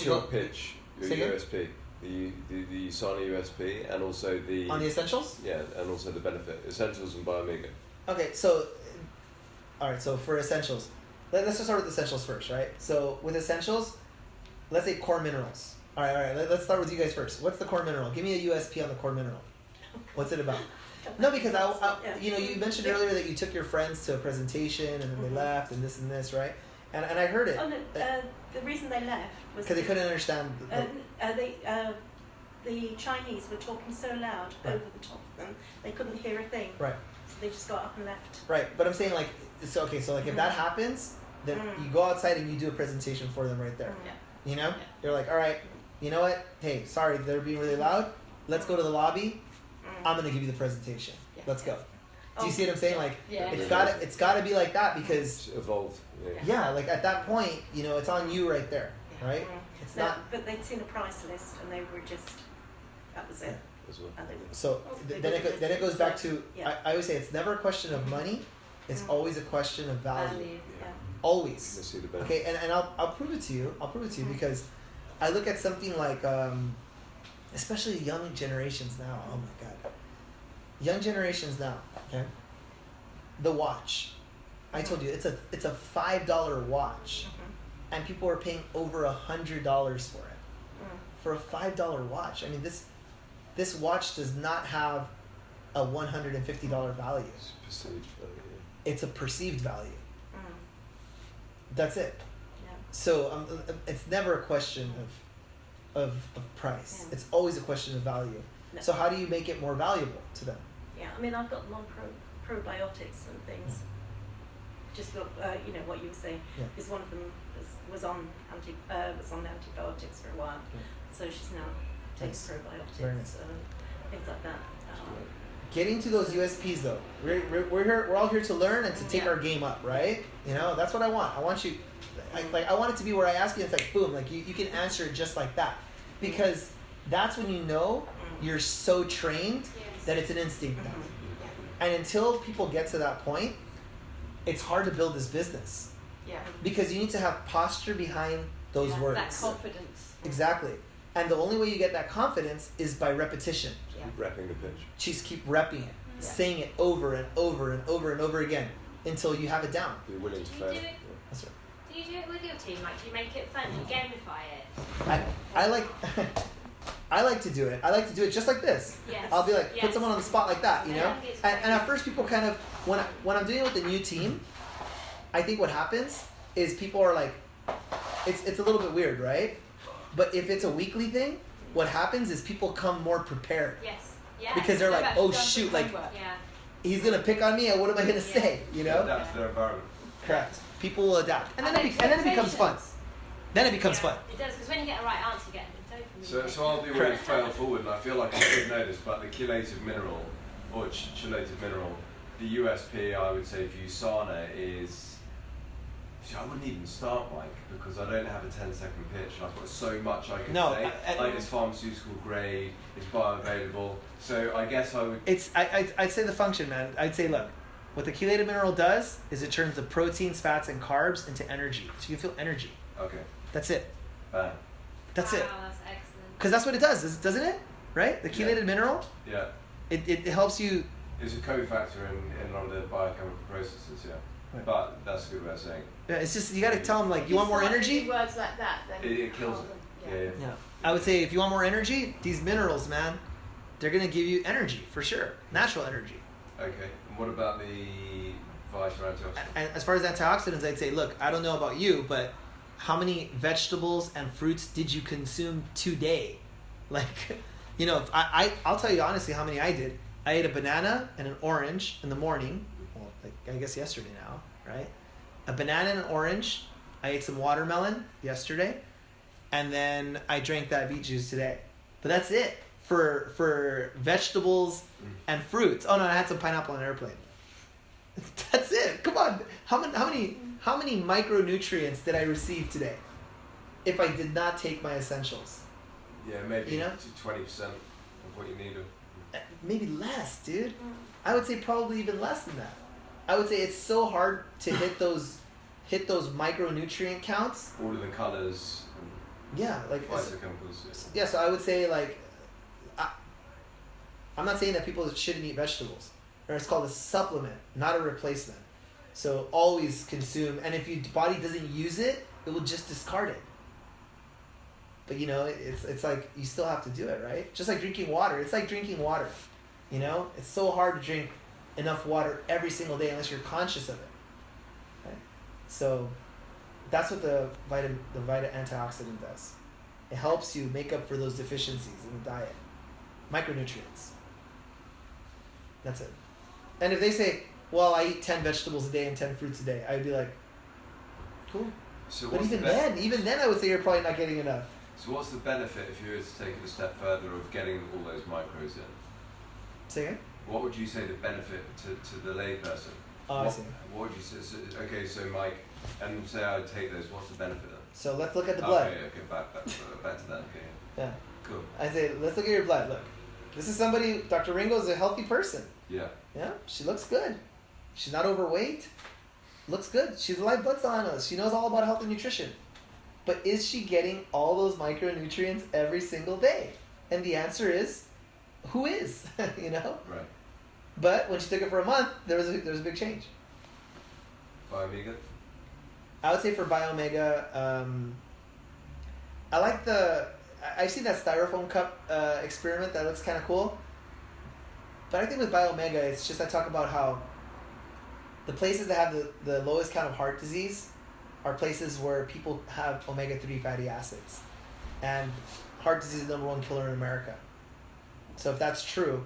Your pitch, your USP, the Sana USP, and also the... On the essentials? Yeah, and also the benefit. Essentials and Biomega. Okay, so... Alright, so for essentials, let's just start with essentials first, right? So with essentials, let's say core minerals. Alright, let's start with you guys first. What's the core mineral? Give me a USP on the core mineral. What's it about? No, because you mentioned earlier that you took your friends to a presentation and then they left and this, right? And I heard it. Oh no, the reason they left was because they couldn't understand. The Chinese were talking so loud over the top of them, they couldn't hear a thing. Right. So they just got up and left. Right, but I'm saying like, so okay, so like if that happens, then you go outside and you do a presentation for them right there. Yeah. You know, you're like, all right, you know what? Hey, sorry, they're being really loud. Let's go to the lobby. I'm gonna give you the presentation. Yeah. Let's go. Do you see what I'm saying? Like, yeah. it's gotta be like that because it's evolved. Yeah, like at that point, you know, it's on you right there, right? It's not. But they'd seen a price list and they were just, that was it. So then it goes back to I always say it's never a question of money. It's always a question of value. Always. Okay, and I'll prove it to you. Because I look at something like especially young generations now. Oh my God. Young generations now, okay? The watch. I told you it's a $5 watch. And people are paying over $100 for it. For a $5 watch. I mean this watch does not have a $150 value. It's perceived value. It's a perceived value. That's it. Yeah. So it's never a question of price. It's always a question of value. No. So how do you make it more valuable to them? Yeah, I mean I've got probiotics and things. Just got you know what you were saying. Because one of them was on antibiotics for a while, so she's now taking probiotics, things like that. Getting to those USPs though, we're all here to learn and to take our game up, right? You know, that's what I want. I want you, I want it to be where I ask you, it's like boom, like you can answer it just like that, because that's when you know you're so trained that it's an instinct now. And until people get to that point, it's hard to build this business. Yeah. Because you need to have posture behind those words. That confidence. Exactly. And the only way you get that confidence is by repetition. Keep repping the pitch. Just keep repping it, saying it over and over and over and over again until you have it down. Be willing to fail. That's right. Do you do it with your team? Like, do you make it fun? Do you gamify it? I like I like to do it. I like to do it just like this. Yes. I'll be like, put someone on the spot like that, you know? And at first people kind of, when I'm doing it with a new team, I think what happens is people are like, it's a little bit weird, right? But if it's a weekly thing, what happens is people come more prepared. Yes. Yeah. Because they're like, oh shoot, like, he's going to pick on me, and what am I going to say, you know? Adapt to their environment. Correct. People will adapt. And then it becomes fun. Then it becomes fun. It does, because when you get a right answer, you get it. So I'll be willing to fail forward, and I feel like I should know this, but the chelated mineral, or chelated mineral, the USP I would say for USANA is, I wouldn't even start, Mike, because I don't have a 10-second pitch. I've got so much I can say. Like it's pharmaceutical grade, it's bioavailable. So I guess I would. I'd say the function, man. I'd say, look, what the chelated mineral does is it turns the proteins, fats, and carbs into energy. So you feel energy. Okay. That's it. Bang. That's it. That's excellent. Because that's what it does, doesn't it? Right? The chelated mineral. Yeah. It helps you. It's a cofactor in a lot of the biochemical processes. Yeah. Right. But that's a good way of saying. Yeah, it's just you got to tell them like, you want more energy. Words like that, then it kills it. Yeah. I would say if you want more energy, these minerals, man, they're gonna give you energy for sure, natural energy. Okay. And what about the vital antioxidants? And as far as antioxidants, I'd say, look, I don't know about you, but how many vegetables and fruits did you consume today? Like, you know, if I'll tell you honestly how many I did. I ate a banana and an orange in the morning. Well, like, I guess yesterday now, right? A banana and an orange. I ate some watermelon yesterday. And then I drank that beet juice today. But that's it for vegetables and fruits. Oh no, I had some pineapple on an airplane. That's it. Come on. How many micronutrients did I receive today if I did not take my essentials? Yeah, maybe 20% of what you needed. Maybe less, dude. I would say probably even less than that. I would say it's so hard to hit those micronutrient counts. All of the colors. Yeah, like phytochemicals. yeah. So I would say like, I'm not saying that people shouldn't eat vegetables. Or it's called a supplement, not a replacement. So always consume, and if your body doesn't use it, it will just discard it. But you know, it's like you still have to do it, right? Just like drinking water. It's like drinking water. You know, it's so hard to drink enough water every single day unless you're conscious of it. Right? So that's what the Vita antioxidant does. It helps you make up for those deficiencies in the diet. Micronutrients. That's it. And if they say, well, I eat 10 vegetables a day and 10 fruits a day, I'd be like, cool. So but even then I would say you're probably not getting enough. So what's the benefit if you were to take it a step further of getting all those micros in? Say again? What would you say the benefit to the layperson? Oh, I see. What would you say? So, okay, so Mike, and say I take those, what's the benefit then? So let's look at the blood. Okay, back to that, okay. Yeah. Cool. I say, let's look at your blood. Look, this is somebody, Dr. Ringo's a healthy person. Yeah. Yeah, she looks good. She's not overweight. Looks good. She's a live blood cell analyst. She knows all about health and nutrition. But is she getting all those micronutrients every single day? And the answer is, who is? You know? Right. But when she took it for a month, there was a big change. Biomega? I would say for Biomega, I like I've seen that styrofoam cup experiment that looks kind of cool. But I think with Biomega, it's just I talk about how the places that have the lowest count of heart disease are places where people have omega-3 fatty acids. And heart disease is the #1 killer in America. So if that's true,